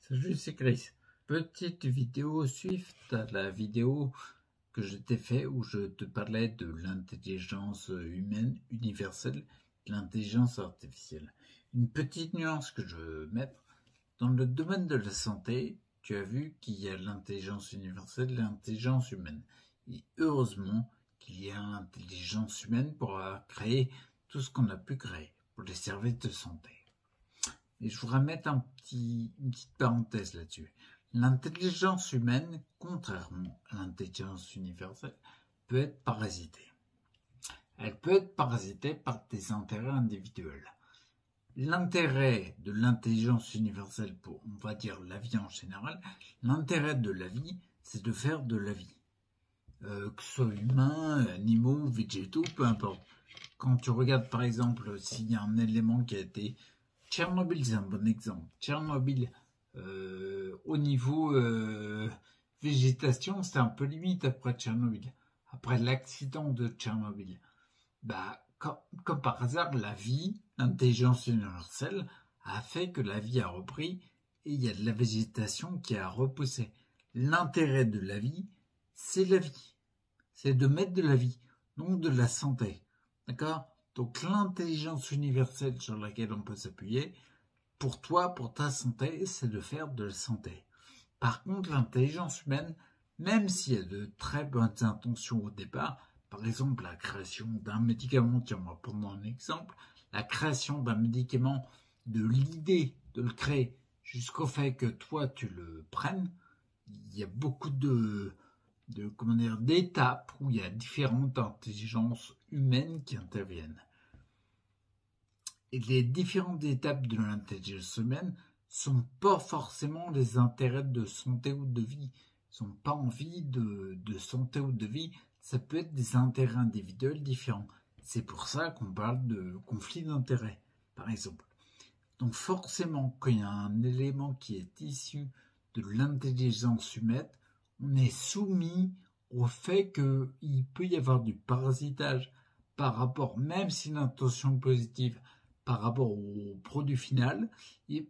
Salut, c'est Chris. Petite vidéo suite à la vidéo que je t'ai fait où je te parlais de l'intelligence humaine universelle, l'intelligence artificielle. Une petite nuance que je veux mettre. Dans le domaine de la santé, tu as vu qu'il y a l'intelligence universelle et l'intelligence humaine. Et heureusement qu'il y a l'intelligence humaine pour créer tout ce qu'on a pu créer pour les services de santé. Et je voudrais mettre une petite parenthèse là-dessus. L'intelligence humaine, contrairement à l'intelligence universelle, peut être parasitée. Elle peut être parasitée par des intérêts individuels. L'intérêt de l'intelligence universelle pour, on va dire, la vie en général, l'intérêt de la vie, c'est de faire de la vie. Que ce soit humain, animaux, végétaux, peu importe. Quand tu regardes par exemple s'il y a un élément qui a été... Tchernobyl, c'est un bon exemple. Tchernobyl, au niveau végétation, c'était un peu limite après Tchernobyl. Après l'accident de Tchernobyl. Comme par hasard, la vie, l'intelligence universelle, a fait que la vie a repris et il y a de la végétation qui a repoussé. L'intérêt de la vie, c'est la vie. C'est de mettre de la vie, donc de la santé. D'accord ? Donc l'intelligence universelle sur laquelle on peut s'appuyer, pour toi, pour ta santé, c'est de faire de la santé. Par contre, l'intelligence humaine, même s'il y a de très bonnes intentions au départ, par exemple la création d'un médicament, tiens, on va prendre un exemple, la création d'un médicament, de l'idée de le créer jusqu'au fait que toi tu le prennes, il y a beaucoup d'étapes où il y a différentes intelligences humaines qui interviennent. Et les différentes étapes de l'intelligence humaine sont pas forcément les intérêts de santé ou de vie. Ils sont pas envie de santé ou de vie. Ça peut être des intérêts individuels différents. C'est pour ça qu'on parle de conflit d'intérêts, par exemple. Donc forcément, quand il y a un élément qui est issu de l'intelligence humaine, on est soumis au fait qu'il peut y avoir du parasitage par rapport, même si l'intention est positive, par rapport au produit final, il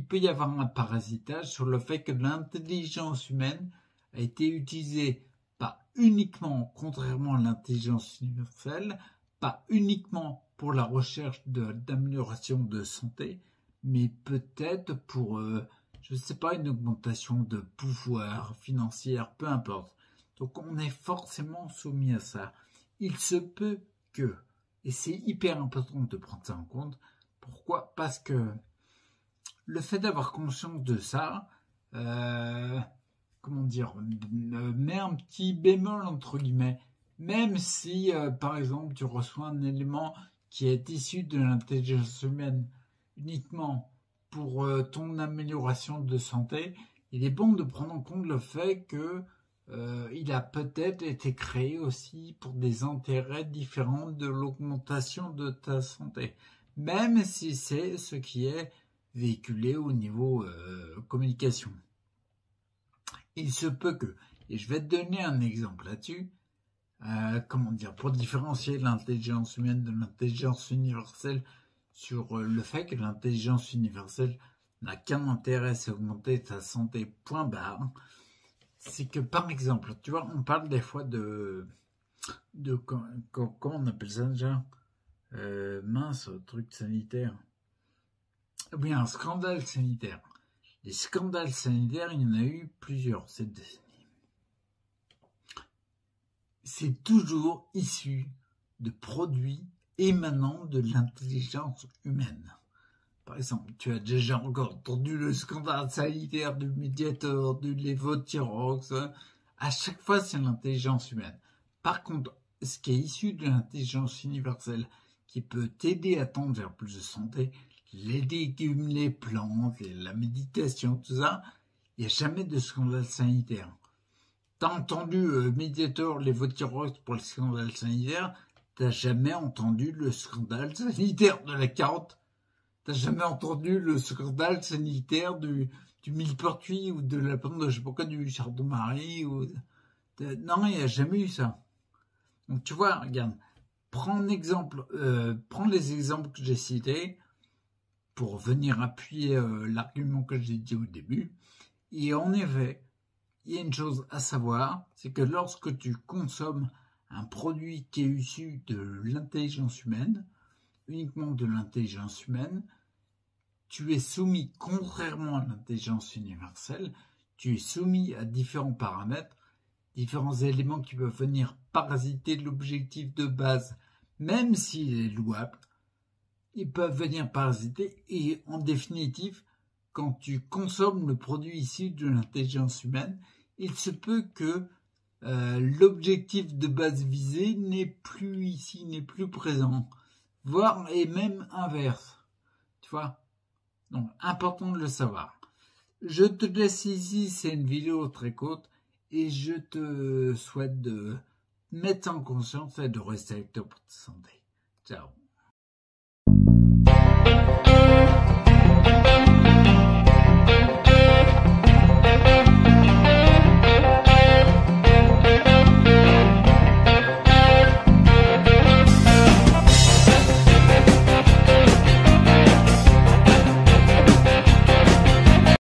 peut y avoir un parasitage sur le fait que l'intelligence humaine a été utilisée pas uniquement, contrairement à l'intelligence universelle, pas uniquement pour la recherche d'amélioration de santé, mais peut-être pour, je ne sais pas, une augmentation de pouvoir financier, peu importe. Donc on est forcément soumis à ça. Il se peut que, et c'est hyper important de prendre ça en compte. Pourquoi ? Parce que le fait d'avoir conscience de ça, met un petit bémol entre guillemets. Même si, par exemple, tu reçois un élément qui est issu de l'intelligence humaine uniquement pour ton amélioration de santé, il est bon de prendre en compte le fait que il a peut-être été créé aussi pour des intérêts différents de l'augmentation de ta santé, même si c'est ce qui est véhiculé au niveau communication. Il se peut que, et je vais te donner un exemple là-dessus, pour différencier l'intelligence humaine de l'intelligence universelle sur le fait que l'intelligence universelle n'a qu'un intérêt, c'est augmenter ta santé, point barre. C'est que, par exemple, tu vois, on parle des fois comment on appelle ça déjà truc sanitaire. Oui, un scandale sanitaire. Les scandales sanitaires, il y en a eu plusieurs cette décennie. C'est toujours issu de produits émanant de l'intelligence humaine. Par exemple, tu as déjà encore entendu le scandale sanitaire du Mediator, du Levothyrox. À chaque fois, c'est l'intelligence humaine. Par contre, ce qui est issu de l'intelligence universelle, qui peut t'aider à tendre vers plus de santé, les légumes, les plantes, la méditation, tout ça, il n'y a jamais de scandale sanitaire. T'as entendu Mediator, Levothyrox pour le scandale sanitaire, t'as jamais entendu le scandale sanitaire de la carotte. T'as jamais entendu le scandale sanitaire du millepertuis ou de la plante de je sais pas quoi, du chardon-marie ou... Non, il n'y a jamais eu ça. Donc tu vois, regarde, prends les exemples que j'ai cités. pour venir appuyer l'argument que j'ai dit au début. Et en effet, il y a une chose à savoir, c'est que lorsque tu consommes un produit qui est issu de l'intelligence humaine, uniquement de l'intelligence humaine, tu es soumis, contrairement à l'intelligence universelle, tu es soumis à différents paramètres, différents éléments qui peuvent venir parasiter l'objectif de base, même s'il est louable, ils peuvent venir parasiter et en définitive, quand tu consommes le produit issu de l'intelligence humaine, il se peut que l'objectif de base visé n'est plus ici, n'est plus présent, voire et même inverse, tu vois. Donc, important de le savoir. Je te laisse ici, c'est une vidéo très courte, et je te souhaite de mettre en conscience et de rester avec toi pour ta santé. Ciao.